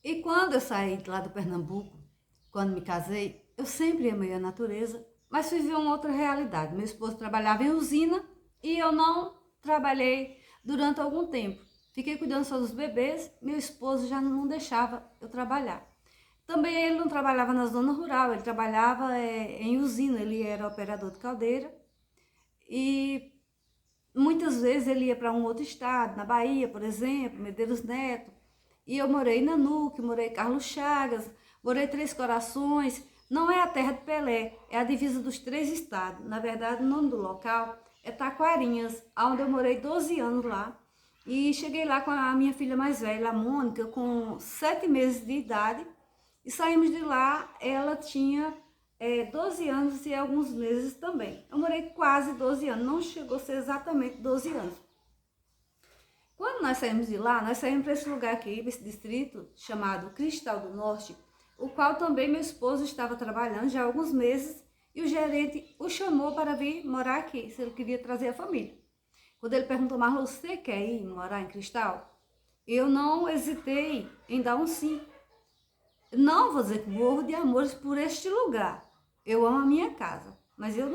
E quando eu saí lá do Pernambuco, quando me casei, eu sempre amei a natureza, mas fui ver uma outra realidade. Meu esposo trabalhava em usina e eu não trabalhei durante algum tempo. Fiquei cuidando só dos bebês, meu esposo já não deixava eu trabalhar. Também ele não trabalhava na zona rural, ele trabalhava em usina, ele era operador de caldeira e muitas vezes ele ia para um outro estado, na Bahia, por exemplo, Medeiros Neto. E eu morei na Nuque, morei em Carlos Chagas, morei em Três Corações. Não é a terra de Pelé, é a divisa dos três estados. Na verdade, o nome do local é Taquarinhas, onde eu morei 12 anos lá. E cheguei lá com a minha filha mais velha, a Mônica, com 7 meses de idade. E saímos de lá, ela tinha 12 anos e alguns meses também. Eu morei quase 12 anos, não chegou a ser exatamente 12 anos. Quando nós saímos de lá, nós saímos para esse lugar aqui, esse distrito chamado Cristal do Norte, o qual também meu esposo estava trabalhando já há alguns meses e o gerente o chamou para vir morar aqui, se ele queria trazer a família. Quando ele perguntou, mas você quer ir morar em Cristal? Eu não hesitei em dar um sim. Não vou dizer que morro de amores por este lugar. Eu amo a minha casa, mas eu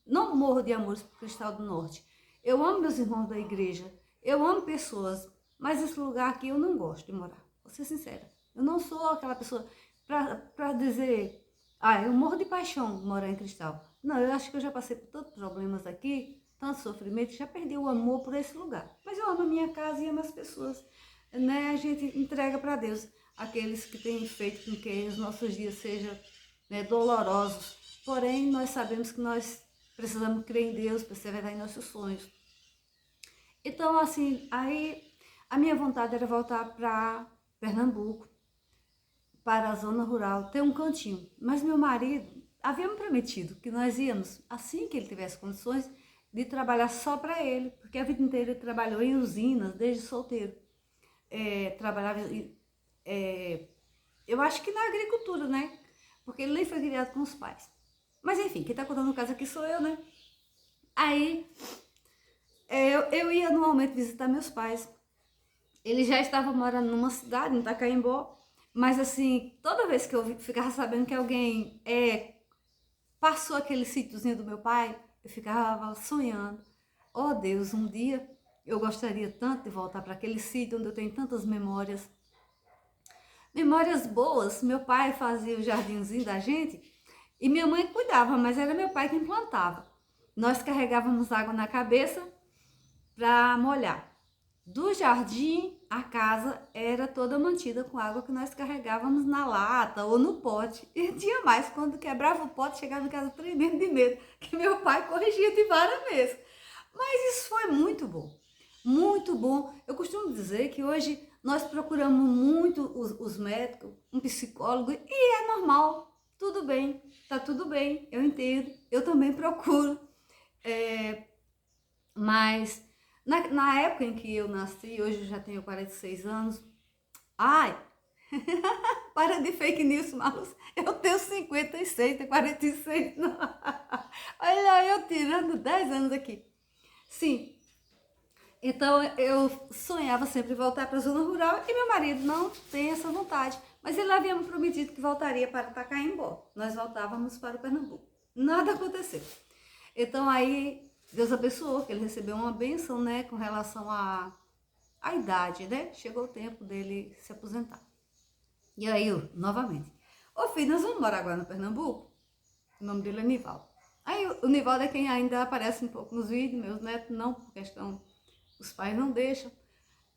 não morro de amores por Cristal do Norte. Eu amo meus irmãos da igreja, eu amo pessoas, mas esse lugar aqui eu não gosto de morar. Vou ser sincera. Eu não sou aquela pessoa para dizer, eu morro de paixão de morar em Cristal. Não, eu acho que eu já passei por tantos problemas aqui, tanto sofrimento, já perdi o amor por esse lugar. Mas eu amo a minha casa e amo as pessoas, né? A gente entrega para Deus aqueles que têm feito com que os nossos dias sejam, né, dolorosos. Porém, nós sabemos que nós precisamos crer em Deus, perseverar em nossos sonhos. Então, assim, aí a minha vontade era voltar para Pernambuco, para a zona rural, ter um cantinho. Mas meu marido havia me prometido que nós íamos, assim que ele tivesse condições, de trabalhar só para ele, porque a vida inteira ele trabalhou em usinas, desde solteiro. Trabalhava, eu acho que na agricultura, né? Porque ele nem foi criado com os pais. Mas enfim, quem tá contando o caso aqui sou eu, né? Aí eu ia anualmente visitar meus pais. Eles já estavam morando numa cidade, em Itacaimbó, mas assim, toda vez que eu ficava sabendo que alguém passou aquele sítiozinho do meu pai, eu ficava sonhando. Oh Deus, um dia eu gostaria tanto de voltar para aquele sítio onde eu tenho tantas memórias. Memórias boas, meu pai fazia o jardinzinho da gente e minha mãe cuidava, mas era meu pai quem plantava. Nós carregávamos água na cabeça para molhar. Do jardim, a casa era toda mantida com água que nós carregávamos na lata ou no pote. E tinha mais, quando quebrava o pote, chegava em casa tremendo de medo, que meu pai corrigia de várias vezes. Mas isso foi muito bom, muito bom. Eu costumo dizer que hoje nós procuramos muito os médicos, um psicólogo, e é normal, tudo bem, tá tudo bem, eu entendo, eu também procuro. Mas na época em que eu nasci, hoje eu já tenho 46 anos, ai, para de fake news, Marlos, eu tenho 56, tenho 46, não. Olha eu tirando 10 anos aqui. Sim, então eu sonhava sempre voltar para a zona rural e meu marido não tem essa vontade. Mas ele havia me prometido que voltaria para Itacaimbó. Nós voltávamos para o Pernambuco. Nada aconteceu. Então aí Deus abençoou, que ele recebeu uma bênção, né, com relação à idade, né? Chegou o tempo dele se aposentar. E aí, novamente, ô filho, nós vamos morar agora no Pernambuco? O nome dele é Nivaldo. Aí o Nivaldo é quem ainda aparece um pouco nos vídeos, meus netos não, por questão, os pais não deixam.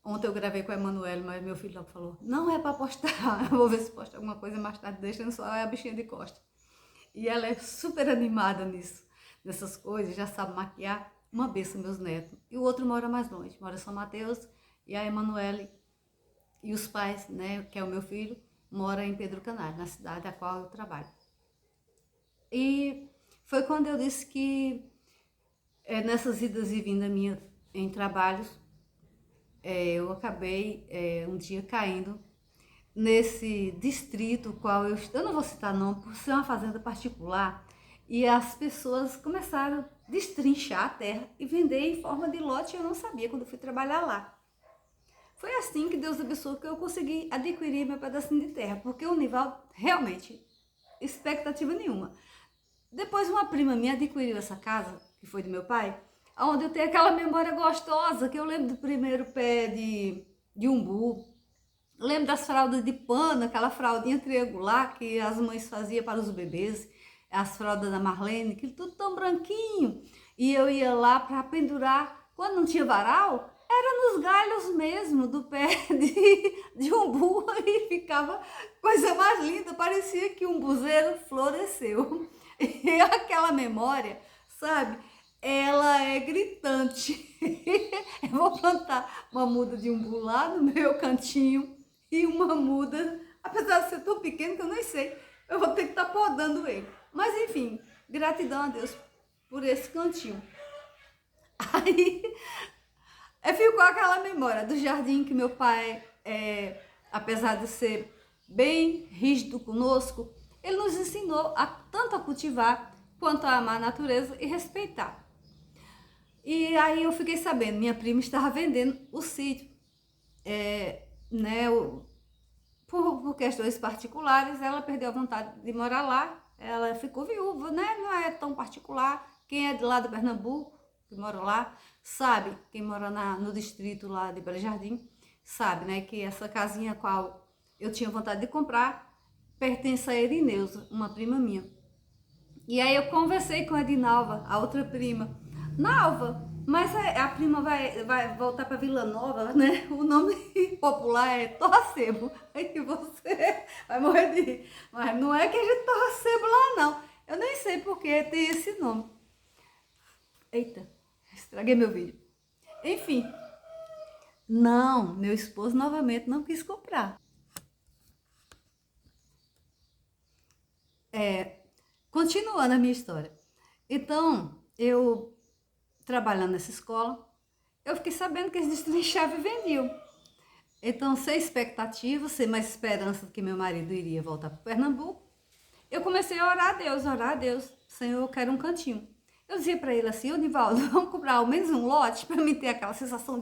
Ontem eu gravei com a Emanuele, mas meu filho falou, não é para postar, eu vou ver se posta alguma coisa mais tarde, deixando só a bichinha de costa. E ela é super animada nisso, nessas coisas, já sabe maquiar. Uma benção, meus netos. E o outro mora mais longe, mora em São Mateus, e a Emanuele e os pais, né, que é o meu filho, mora em Pedro Canário, na cidade a qual eu trabalho. E foi quando eu disse que nessas idas e vindas minhas em trabalhos, eu acabei um dia caindo nesse distrito qual eu não vou citar nome, por ser uma fazenda particular, e as pessoas começaram a destrinchar a terra e vender em forma de lote, e eu não sabia quando eu fui trabalhar lá. Foi assim que Deus abençoou que eu consegui adquirir meu pedacinho de terra, porque o Nivaldo, realmente, expectativa nenhuma. Depois uma prima minha adquiriu essa casa, que foi do meu pai, onde eu tenho aquela memória gostosa, que eu lembro do primeiro pé de umbu, lembro das fraldas de pano, aquela fraldinha triangular que as mães faziam para os bebês, as fraldas da Marlene, que tudo tão branquinho. E eu ia lá para pendurar, quando não tinha varal, era nos galhos mesmo do pé de umbu e ficava coisa mais linda, parecia que um umbuzeiro floresceu. E aquela memória, sabe, ela é gritante. Eu vou plantar uma muda de umbu lá no meu cantinho e uma muda, apesar de ser tão pequeno que eu nem sei, eu vou ter que estar podando ele. Mas enfim, gratidão a Deus por esse cantinho. Aí ficou aquela memória do jardim que meu pai, apesar de ser bem rígido conosco, ele nos ensinou tanto a cultivar quanto a amar a natureza e respeitar. E aí eu fiquei sabendo, minha prima estava vendendo o sítio, por questões particulares, ela perdeu a vontade de morar lá, ela ficou viúva, né? Não é tão particular. Quem é de lá do Pernambuco, que mora lá, sabe, quem mora no distrito lá de Belo Jardim, sabe, né, que essa casinha qual eu tinha vontade de comprar pertence a Erineusa, uma prima minha. E aí eu conversei com a Edinalva, a outra prima. Nalva, mas a prima vai voltar para Vila Nova, né? O nome popular é Torcebo. Aí você vai morrer de rir. Mas não é que a gente torra sebo lá, não. Eu nem sei porque tem esse nome. Eita, estraguei meu vídeo. Enfim. Não, meu esposo novamente não quis comprar. Continuando a minha história. Então, eu trabalhando nessa escola, eu fiquei sabendo que eles destrinchavam e vendiam. Então, sem expectativa, sem mais esperança de que meu marido iria voltar para Pernambuco, eu comecei a orar a Deus, Senhor, eu quero um cantinho. Eu dizia para ele assim, ô Nivaldo, vamos comprar ao menos um lote para mim ter aquela sensação de